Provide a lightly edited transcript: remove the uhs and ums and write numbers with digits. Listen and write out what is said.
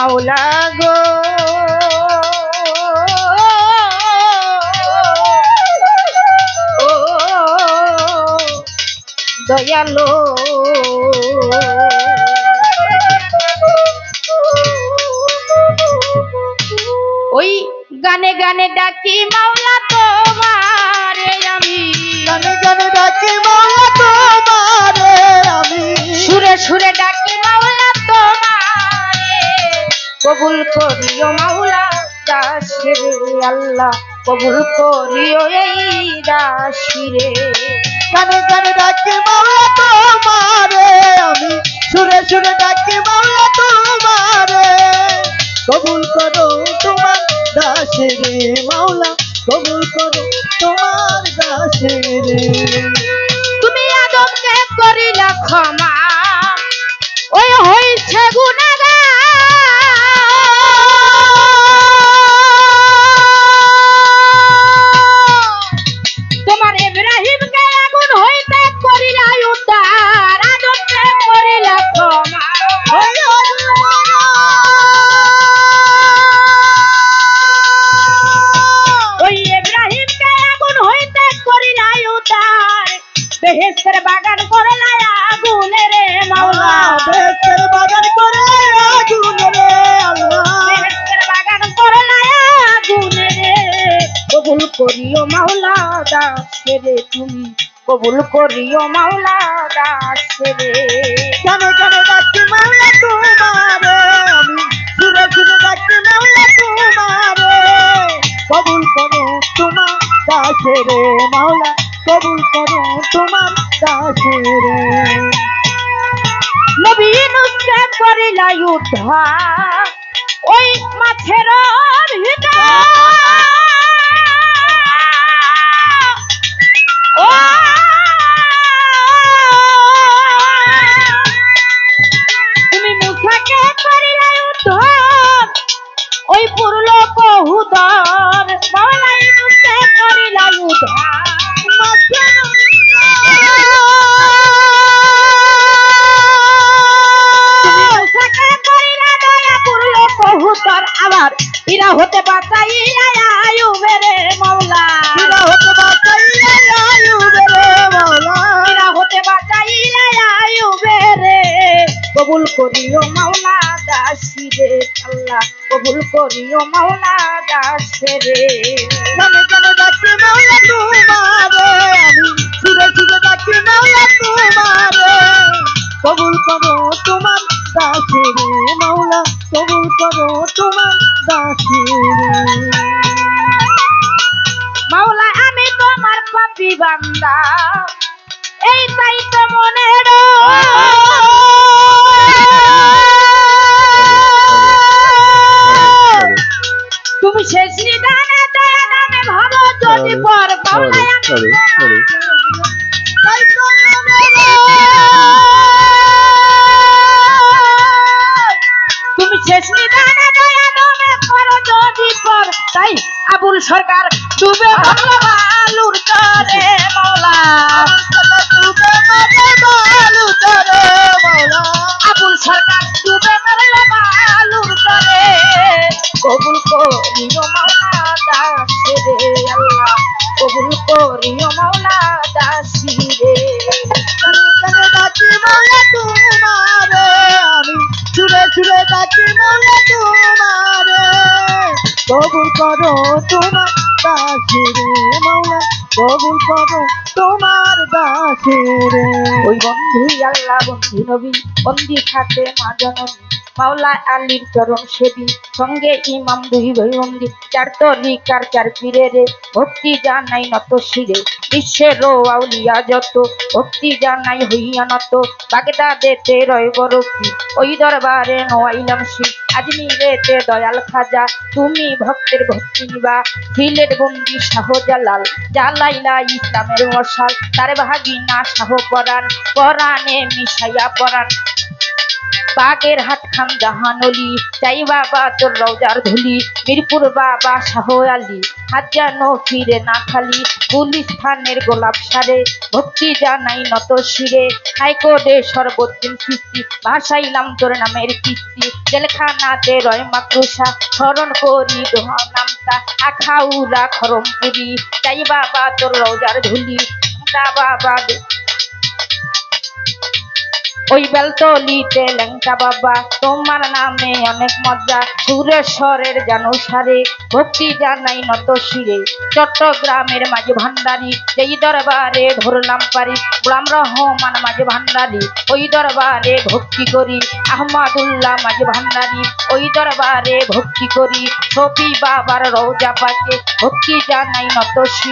মাওলা গো ও দয়ালো ওই গানে গানে ডাকি মাওলা তোমারে আমি গানে গানে ডাকি মাওলা তোমারে আমি সুরে সুরে ডাকি মাওলা তোমারে কবুল করিও মাওলা দাসের আল্লাহ কবুল করিও এই দাসিরে গানে গানে ডাকি মাওলা তোমারে আমি সুরে সুরে ডাকি মাওলা তোমারে কবুল করো তোমার দাসেরে মাওলা কবুল করো তোমার দাসেরে তুমি আদমকে করিলা ক্ষমা ওই হইছে গুনাহগার তোমার ইব্রাহিমকে আগুন হইতে করিলা উদ্ধার আদমকে করিলা ক্ষমা ওই ইব্রাহিমকে আগুন হইতে করিলা উদ্ধার বেহেশতের বাগান করলা আগুনে রে মাওলা বেহেশতের বাগান করে আগুনে রে আল্লাহ বেহেশতের বাগান করলা আগুনে রে কবুল করিও মাওলা দাসেরে তুমি কবুল করিও মাওলা দাসেরে গানে গানে ডাকি মাওলা তোমারে আমি সুরে সুরে ডাকি মাওলা তোমারে কবুল করো তোমার দাসেরে মাওলা কবুল করো তোমার দাসেরে নবী ইউনূসকে করিলা উদ্ধার ওই মাছের ভিতর ও তুমি মুসাকে করিলা উদ্ধার ওই পুরলোক হুদর মাওলা ইউনূসকে করিলা উদ্ধার আবার ইরা হতে বাঁচাইয়া আয়ুবের মাওলা ইরা হতে বাঁচাইয়া আয়ুবের মাওলা ইরা হতে বাঁচাইয়া আয়ুবের কবুল করিও মাওলা দাসিরে আল্লাহ কবুল করিও মাওলা দাসেরে গানে গানে ডাকি মাওলা তোমারে আমি সুরে সুরে ডাকি মাওলা তোমারে কবুল করো তোমার দাসেরে মাওলা কবুল করো তোমার দাসেরে মাওলা আমি তোমার পাপী বান্দা এই তাই তো মনের তুমি শেষ নিদানে দয়া নামে ভালো যদি পর মাওলা তাই তো তুমি শেষ নিদানে দয়া নামে করো যদি পর তাই আবুল সরকার ডুবে ভালো বালুর চরে মাওলা ডুবে মরে বালু চরে মাওলা আবুল সরকার ডুবে মরলো বালুর চরে কবুল করিও মাওলা দাসিরে আল্লাহ কবুল করিও মাওলা দাসিরে গানে ডাকি মাওলা তোমারে আমি সুরে সুরে ডাকি মাওলা তোমারে কবুল করো তোমার দাসেরে মাওলা কবুল করো তোমার দাসেরে ওই বন্ধু আল্লাহ বন্ধু নবী বন্দি খাতে মা জননী মাওলা আলীর চরণ সেবী সঙ্গে ইমাম দুই ভাই বন্দি চার তরিকার চার পীরে রে ভক্তি জানাই নত শিরে বিশ্বের আউলিয়া যত ভক্তি জানাই হইয়া নত বাগদাদেতে রয় বরফি ওই দরবারে নোয়াইলাম শিব আজমিরেতে দয়াল খাজা তুমি ভক্তের ভক্তি নিবা সিলেট বন্দি শাহজালাল জালাইলা ইসলামের মশাল তার ভাগিনা শাহ পরাণ পরাণে মিশাইয়া পরাণ বাগের হাট খান জাহানলি চাই বাবা তোর রওজার ধুলি মিরপুর বাবা শাহ আলী হাত যেন ফিরে না খালি গুলিস্থানের গোলাপ সারে ভক্তি জানাই নত শিরে হাইকোর্টে সর্বদিন সৃষ্টি ভাসাইলাম তোর নামের কিস্তি জেলখানাতে রয় মাকড়সা স্মরণ করি দোহা নামটা আখাউরা খরমপুরি চাই বাবা তোর রওজার ধুলি বাবা ওই বেলতলিতে ল্যাংটা বাবা তোমার নামে অনেক মজা সুরেশ্বরের জানুসারে ভক্তি জানাই নত শিরে চট্টগ্রামের মাঝে ভান্ডারি যেই দরবারে ধরলাম পারি গোলাম রহমান মাঝে ভান্ডারি ওই দরবারে ভক্তি করি আহমদুল্লাহ মাঝে ভান্ডারি ওই দরবারে ভক্তি করি শফি বাবার রওজা পাকে ভক্তি জানাই নত শিরে।